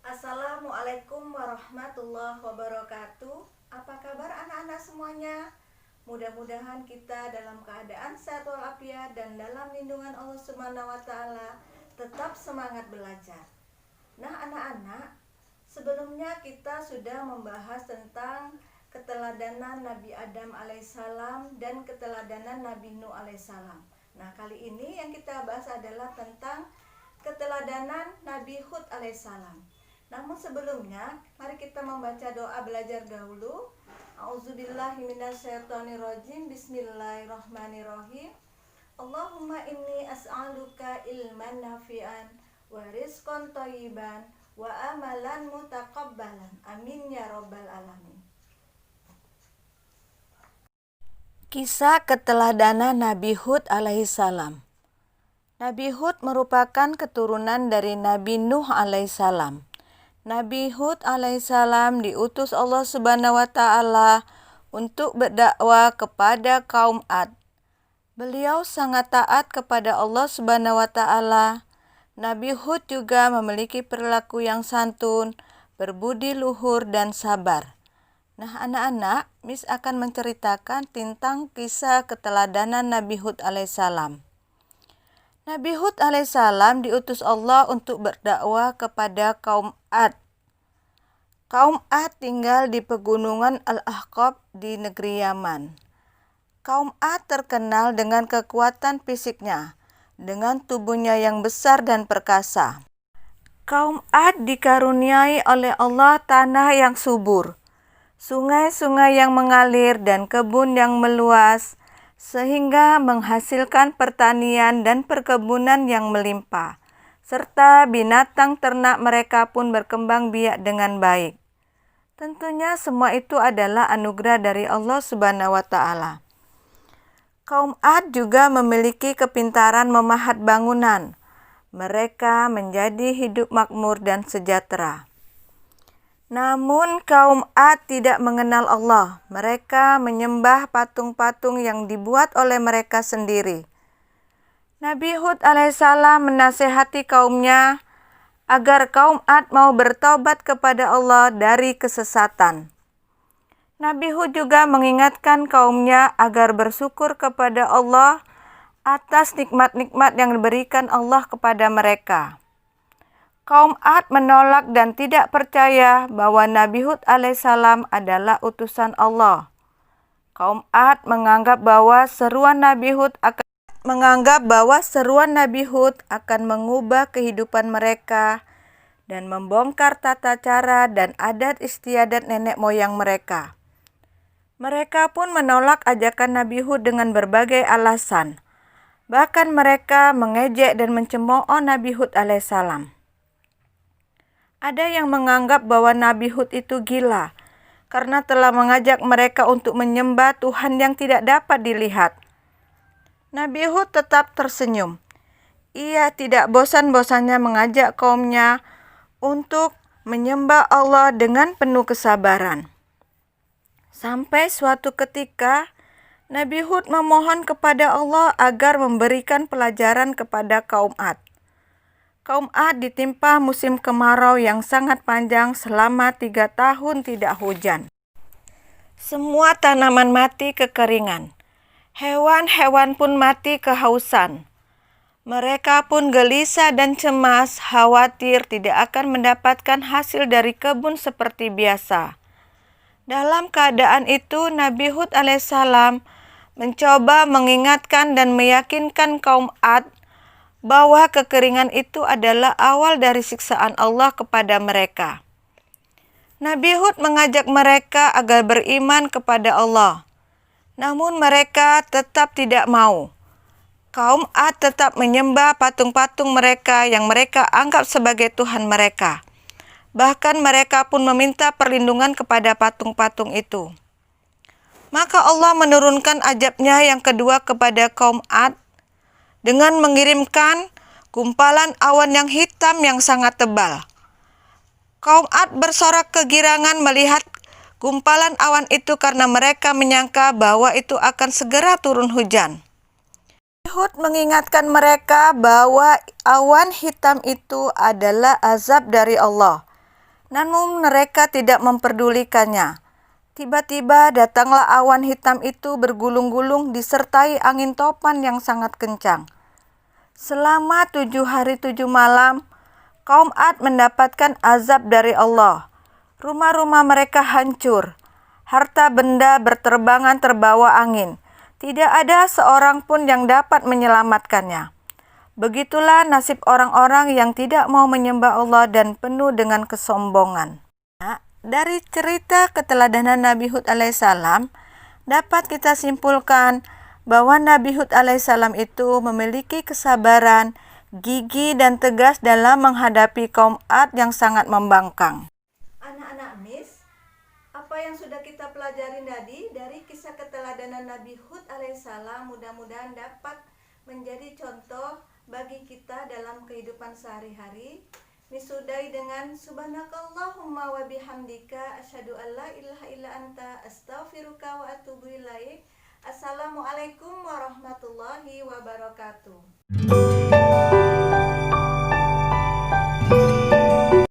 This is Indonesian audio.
Assalamualaikum warahmatullahi wabarakatuh. Apa kabar anak-anak semuanya? Mudah-mudahan kita dalam keadaan sehat walafiat dan dalam lindungan Allah Subhanahu wa taala tetap semangat belajar. Nah, anak-anak, sebelumnya kita sudah membahas tentang keteladanan Nabi Adam alaihissalam dan keteladanan Nabi Nuh alaihissalam. Nah, kali ini yang kita bahas adalah tentang keteladanan Nabi Hud alaihissalam. Namun sebelumnya, mari kita membaca doa belajar dahulu. A'udzubillahiminasyaitonirrajim. Bismillahirrahmanirrahim. Allahumma inni as'aluka ilman nafi'an wa rizqan thayyiban wa amalan mutaqabbalan. Amin ya rabbal alamin. Kisah keteladanan Nabi Hud alaihissalam. Nabi Hud merupakan keturunan dari Nabi Nuh alaihissalam. Nabi Hud alaihissalam diutus Allah Subhanahu wa taala untuk berdakwah kepada kaum Ad. Beliau sangat taat kepada Allah Subhanahu wa taala. Nabi Hud juga memiliki perilaku yang santun, berbudi luhur dan sabar. Nah, anak-anak, Miss akan menceritakan tentang kisah keteladanan Nabi Hud alaihissalam. Nabi Hud alaihissalam diutus Allah untuk berdakwah kepada kaum Ad. Kaum Ad tinggal di pegunungan Al-Ahqaf di negeri Yaman. Kaum Ad terkenal dengan kekuatan fisiknya, dengan tubuhnya yang besar dan perkasa. Kaum Ad dikaruniai oleh Allah tanah yang subur, sungai-sungai yang mengalir dan kebun yang meluas, sehingga menghasilkan pertanian dan perkebunan yang melimpah, serta binatang ternak mereka pun berkembang biak dengan baik. Tentunya semua itu adalah anugerah dari Allah Subhanahu wa taala. Kaum Ad juga memiliki kepintaran memahat bangunan. Mereka menjadi hidup makmur dan sejahtera. Namun kaum Ad tidak mengenal Allah. Mereka menyembah patung-patung yang dibuat oleh mereka sendiri. Nabi Hud alaihissalam menasihati kaumnya agar kaum Ad mau bertobat kepada Allah dari kesesatan. Nabi Hud juga mengingatkan kaumnya agar bersyukur kepada Allah atas nikmat-nikmat yang diberikan Allah kepada mereka. Kaum Ad menolak dan tidak percaya bahwa Nabi Hud alaihissalam adalah utusan Allah. Kaum Ad menganggap bahwa seruan Nabi Hud akan mengubah kehidupan mereka dan membongkar tata cara dan adat istiadat nenek moyang mereka. Mereka pun menolak ajakan Nabi Hud dengan berbagai alasan. Bahkan mereka mengejek dan mencemooh Nabi Hud alaihissalam. Ada yang menganggap bahwa Nabi Hud itu gila karena telah mengajak mereka untuk menyembah Tuhan yang tidak dapat dilihat. Nabi Hud tetap tersenyum. Ia tidak bosan-bosannya mengajak kaumnya untuk menyembah Allah dengan penuh kesabaran. Sampai suatu ketika, Nabi Hud memohon kepada Allah agar memberikan pelajaran kepada kaum Ad. Kaum Ad ditimpa musim kemarau yang sangat panjang selama 3 tahun tidak hujan. Semua tanaman mati kekeringan. Hewan-hewan pun mati kehausan. Mereka pun gelisah dan cemas, khawatir tidak akan mendapatkan hasil dari kebun seperti biasa. Dalam keadaan itu, Nabi Hud alaihissalam mencoba mengingatkan dan meyakinkan kaum Ad bahwa kekeringan itu adalah awal dari siksaan Allah kepada mereka. Nabi Hud mengajak mereka agar beriman kepada Allah. Namun mereka tetap tidak mau. Kaum Ad tetap menyembah patung-patung mereka yang mereka anggap sebagai Tuhan mereka. Bahkan mereka pun meminta perlindungan kepada patung-patung itu. Maka Allah menurunkan azabnya yang kedua kepada kaum Ad dengan mengirimkan gumpalan awan yang hitam yang sangat tebal. Kaum Ad bersorak kegirangan melihat gumpalan awan itu karena mereka menyangka bahwa itu akan segera turun hujan. Hud mengingatkan mereka bahwa awan hitam itu adalah azab dari Allah. Namun mereka tidak memperdulikannya. Tiba-tiba datanglah awan hitam itu bergulung-gulung disertai angin topan yang sangat kencang. Selama 7 hari 7 malam, kaum Ad mendapatkan azab dari Allah. Rumah-rumah mereka hancur. Harta benda berterbangan terbawa angin. Tidak ada seorang pun yang dapat menyelamatkannya. Begitulah nasib orang-orang yang tidak mau menyembah Allah dan penuh dengan kesombongan. Dari cerita keteladanan Nabi Hud alaihissalam, dapat kita simpulkan bahwa Nabi Hud alaihissalam itu memiliki kesabaran, gigih, dan tegas dalam menghadapi kaum Ad yang sangat membangkang. Anak-anak Miss, apa yang sudah kita pelajari tadi dari kisah keteladanan Nabi Hud alaihissalam mudah-mudahan dapat menjadi contoh bagi kita dalam kehidupan sehari-hari. Disudai dengan subhanakallahumma wa bihamdika asyhadu an la ilaha illa anta astaghfiruka wa atubu ilaik. Assalamualaikum warahmatullahi wabarakatuh.